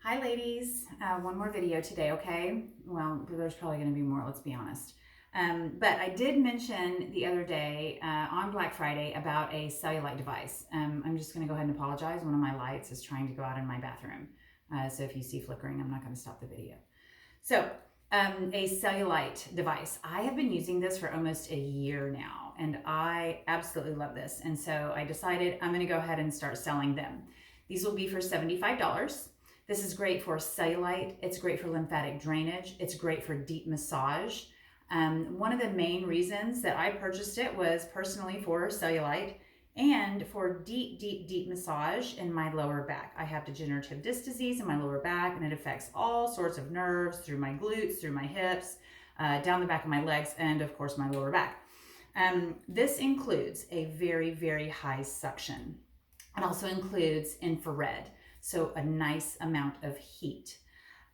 Hi ladies, one more video today, okay? Well, there's probably gonna be more, let's be honest. But I did mention the other day on Black Friday about a cellulite device. I'm just gonna go ahead and apologize. One of my lights is trying to go out in my bathroom. So if you see flickering, I'm not gonna stop the video. So a cellulite device. I have been using this for almost a year now, and I absolutely love this. And so I decided I'm gonna go ahead and start selling them. These will be for $75. This is great for cellulite. It's great for lymphatic drainage. It's great for deep massage. One of the main reasons that I purchased it was personally for cellulite and for deep massage in my lower back. I have degenerative disc disease in my lower back, and it affects all sorts of nerves through my glutes, through my hips, down the back of my legs, and of course my lower back. This includes a very, very high suction. It also includes infrared, so a nice amount of heat.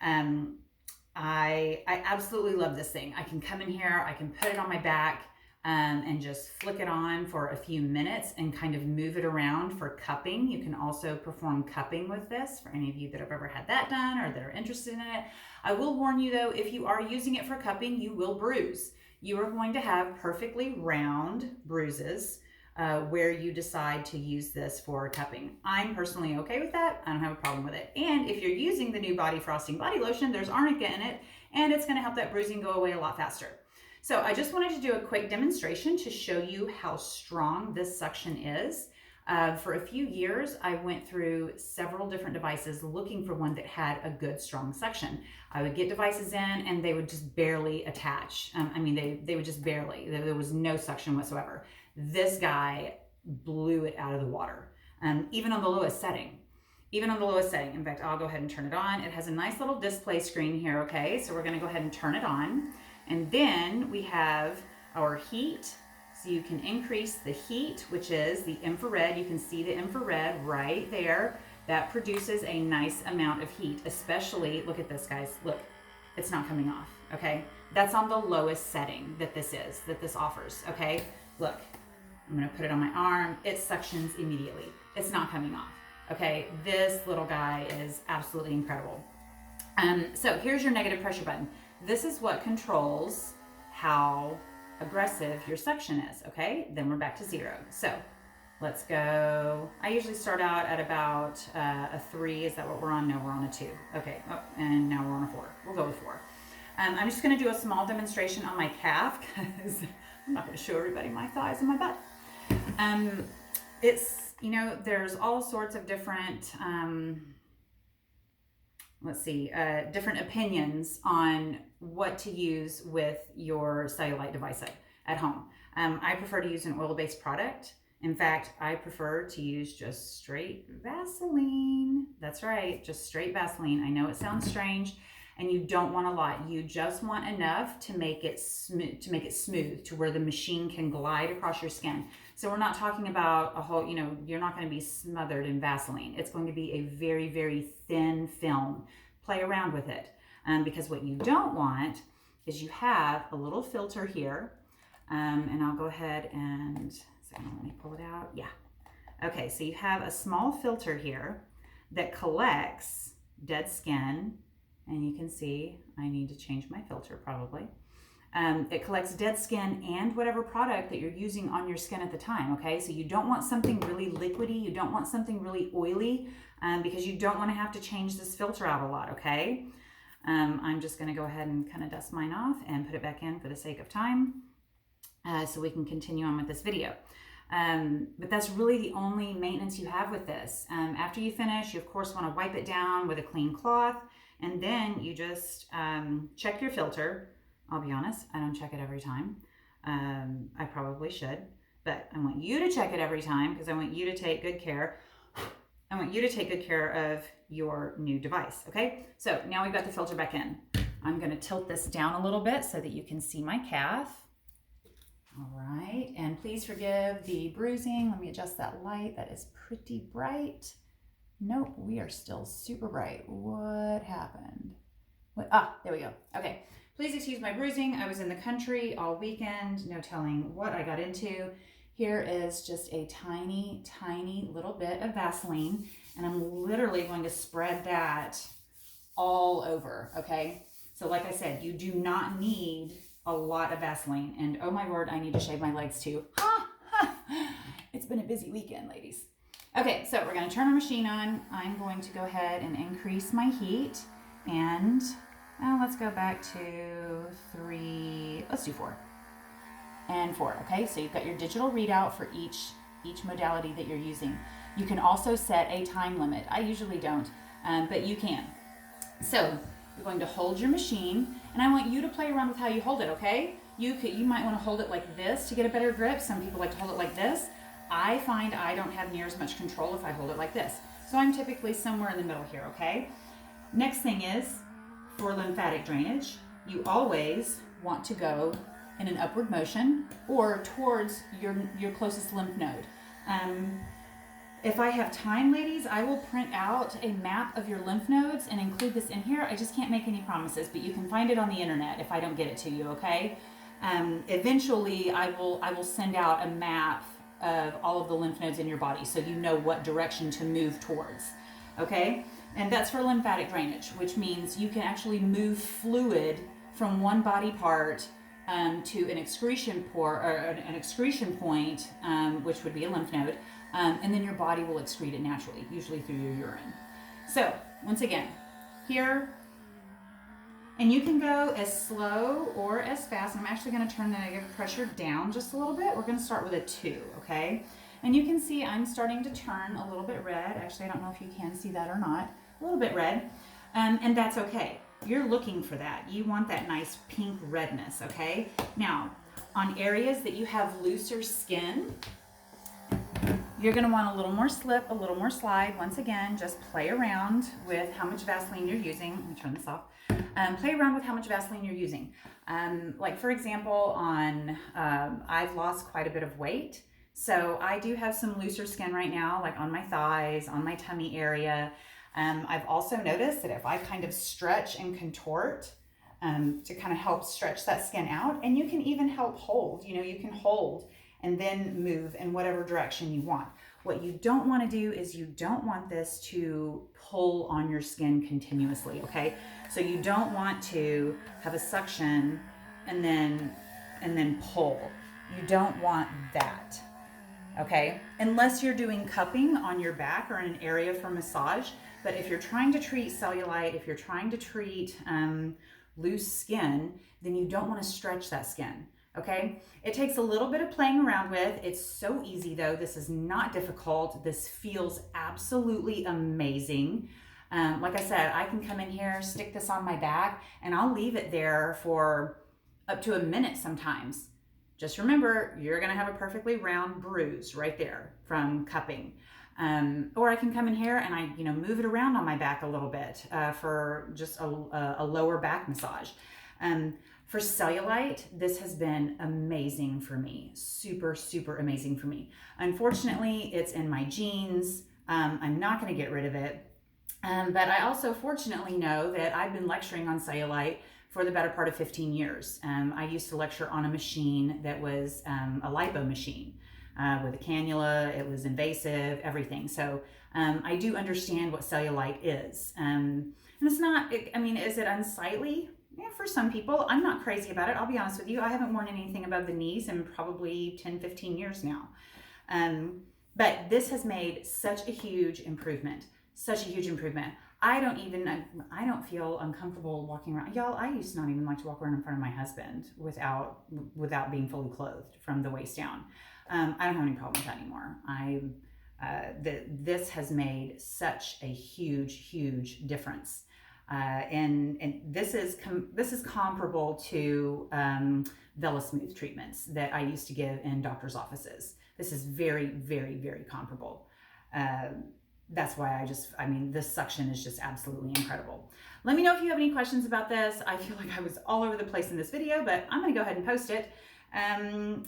I absolutely love this thing. I can come in here, I can put it on my back and just flick it on for a few minutes and kind of move it around for cupping. You can also perform cupping with this for any of you that have ever had that done or that are interested in it. I will warn you though, if you are using it for cupping, you will bruise. You are going to have perfectly round bruises where you decide to use this for cupping. I'm personally okay with that. I don't have a problem with it. And if you're using the new Body Frosting Body Lotion, there's arnica in it, and it's gonna help that bruising go away a lot faster. So I just wanted to do a quick demonstration to show you how strong this suction is. For a few years, I went through several different devices looking for one that had a good, strong suction. I would get devices in and they would just barely attach. They would just barely, there was no suction whatsoever. This guy blew it out of the water, even on the lowest setting. Even on the lowest setting. In fact, I'll go ahead and turn it on. It has a nice little display screen here, okay? So we're gonna go ahead and turn it on. And then we have our heat. So you can increase the heat, which is the infrared. You can see the infrared right there. That produces a nice amount of heat, especially, look at this guys, look, it's not coming off, okay? That's on the lowest setting that this offers, okay? Look, I'm gonna put it on my arm. It suctions immediately. It's not coming off, okay? This little guy is absolutely incredible. So here's your negative pressure button. This is what controls how aggressive your suction is, okay? Then we're back to 0. So let's go. I usually start out at about a 3. Is that what we're on? No, we're on a 2. Okay, oh, and now we're on a 4. We'll go with 4. I'm just gonna do a small demonstration on my calf because I'm not gonna show everybody my thighs and my butt. It's, you know, there's all sorts of different, different opinions on what to use with your cellulite device at home. I prefer to use an oil-based product. In fact, I prefer to use just straight Vaseline. That's right, just straight Vaseline. I know it sounds strange, and you don't want a lot. You just want enough to make it smooth, to where the machine can glide across your skin. So we're not talking about a whole, you're not going to be smothered in Vaseline. It's going to be a very, very thin film. Play around with it. Because what you don't want is you have a little filter here. And I'll go ahead and, let me pull it out. Yeah. Okay, so you have a small filter here that collects dead skin. And you can see I need to change my filter probably. It collects dead skin and whatever product that you're using on your skin at the time, okay? So you don't want something really liquidy, you don't want something really oily, because you don't want to have to change this filter out a lot, okay? I'm just gonna go ahead and kind of dust mine off and put it back in for the sake of time, so we can continue on with this video. But that's really the only maintenance you have with this. After you finish, you of course want to wipe it down with a clean cloth, and then you just check your filter. I'll be honest, I don't check it every time. I probably should, but I want you to check it every time because I want you to take good care. I want you to take good care of your new device, okay? So now we've got the filter back in. I'm gonna tilt this down a little bit so that you can see my calf. All right, and please forgive the bruising. Let me adjust that light. That is pretty bright. Nope, we are still super bright. What happened? There we go. Okay, please excuse my bruising. I was in the country all weekend, no telling what I got into. Here is just a tiny, tiny little bit of Vaseline, and I'm literally going to spread that all over, okay? So like I said, you do not need a lot of Vaseline. And oh my word, I need to shave my legs too. It's been a busy weekend, ladies. Okay, so we're gonna turn our machine on. I'm going to go ahead and increase my heat. And let's go back to 3, let's do 4. And 4, okay? So you've got your digital readout for each modality that you're using. You can also set a time limit. I usually don't, but you can. So you're going to hold your machine, and I want you to play around with how you hold it, okay? You might want to hold it like this to get a better grip. Some people like to hold it like this. I find I don't have near as much control if I hold it like this. So I'm typically somewhere in the middle here, okay? Next thing is, for lymphatic drainage, you always want to go in an upward motion or towards your closest lymph node. If I have time, ladies, I will print out a map of your lymph nodes and include this in here. I just can't make any promises, but you can find it on the internet if I don't get it to you, okay? Eventually, I will send out a map of all of the lymph nodes in your body so you know what direction to move towards, okay? And that's for lymphatic drainage, which means you can actually move fluid from one body part to an excretion point, which would be a lymph node, and then your body will excrete it naturally, usually through your urine. So once again, here, and you can go as slow or as fast. I'm actually going to turn the negative pressure down just a little bit. We're going to start with a 2, okay? And you can see I'm starting to turn a little bit red. Actually, I don't know if you can see that or not. A little bit red, and that's okay. You're looking for that. You want that nice pink redness, okay? Now, on areas that you have looser skin, you're gonna want a little more slip, a little more slide. Once again, just play around with how much Vaseline you're using. Let me turn this off. Play around with how much Vaseline you're using. Like for example, I've lost quite a bit of weight. So I do have some looser skin right now, like on my thighs, on my tummy area. I've also noticed that if I kind of stretch and contort to kind of help stretch that skin out, and you can even help hold, you can hold and then move in whatever direction you want. What you don't want to do is you don't want this to pull on your skin continuously, okay? So you don't want to have a suction and then pull. You don't want that, okay? Unless you're doing cupping on your back or in an area for massage. But if you're trying to treat cellulite, if you're trying to treat loose skin, then you don't want to stretch that skin, okay? It takes a little bit of playing around with. It's so easy though. This is not difficult. This feels absolutely amazing. Like I said, I can come in here, stick this on my back, and I'll leave it there for up to a minute sometimes. Just remember, you're gonna have a perfectly round bruise right there from cupping. Or I can come in here and I, move it around on my back a little bit for just a lower back massage. For cellulite, this has been amazing for me. Super, super amazing for me. Unfortunately, it's in my genes. I'm not going to get rid of it. But I also fortunately know that I've been lecturing on cellulite for the better part of 15 years. I used to lecture on a machine that was a lipo machine. With a cannula, it was invasive, everything. So I do understand what cellulite is. And it's not, is it unsightly? Yeah, for some people. I'm not crazy about it. I'll be honest with you. I haven't worn anything above the knees in probably 10, 15 years now. But this has made such a huge improvement. Such a huge improvement. I don't feel uncomfortable walking around. Y'all, I used to not even like to walk around in front of my husband without being fully clothed from the waist down. I don't have any problem with that anymore. This has made such a huge difference. And this is comparable to VeloSmooth treatments that I used to give in doctor's offices. This is very comparable. That's why this suction is just absolutely incredible. Let me know if you have any questions about this. I feel like I was all over the place in this video, but I'm gonna go ahead and post it. And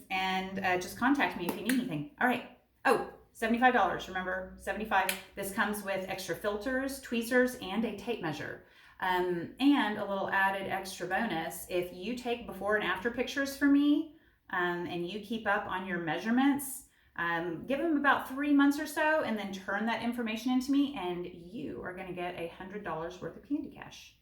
just contact me if you need anything. All right. Oh, $75, remember, $75. This comes with extra filters, tweezers, and a tape measure. And a little added extra bonus, if you take before and after pictures for me, and you keep up on your measurements, Give them about 3 months or so and then turn that information into me, and you are going to get $100 worth of candy cash.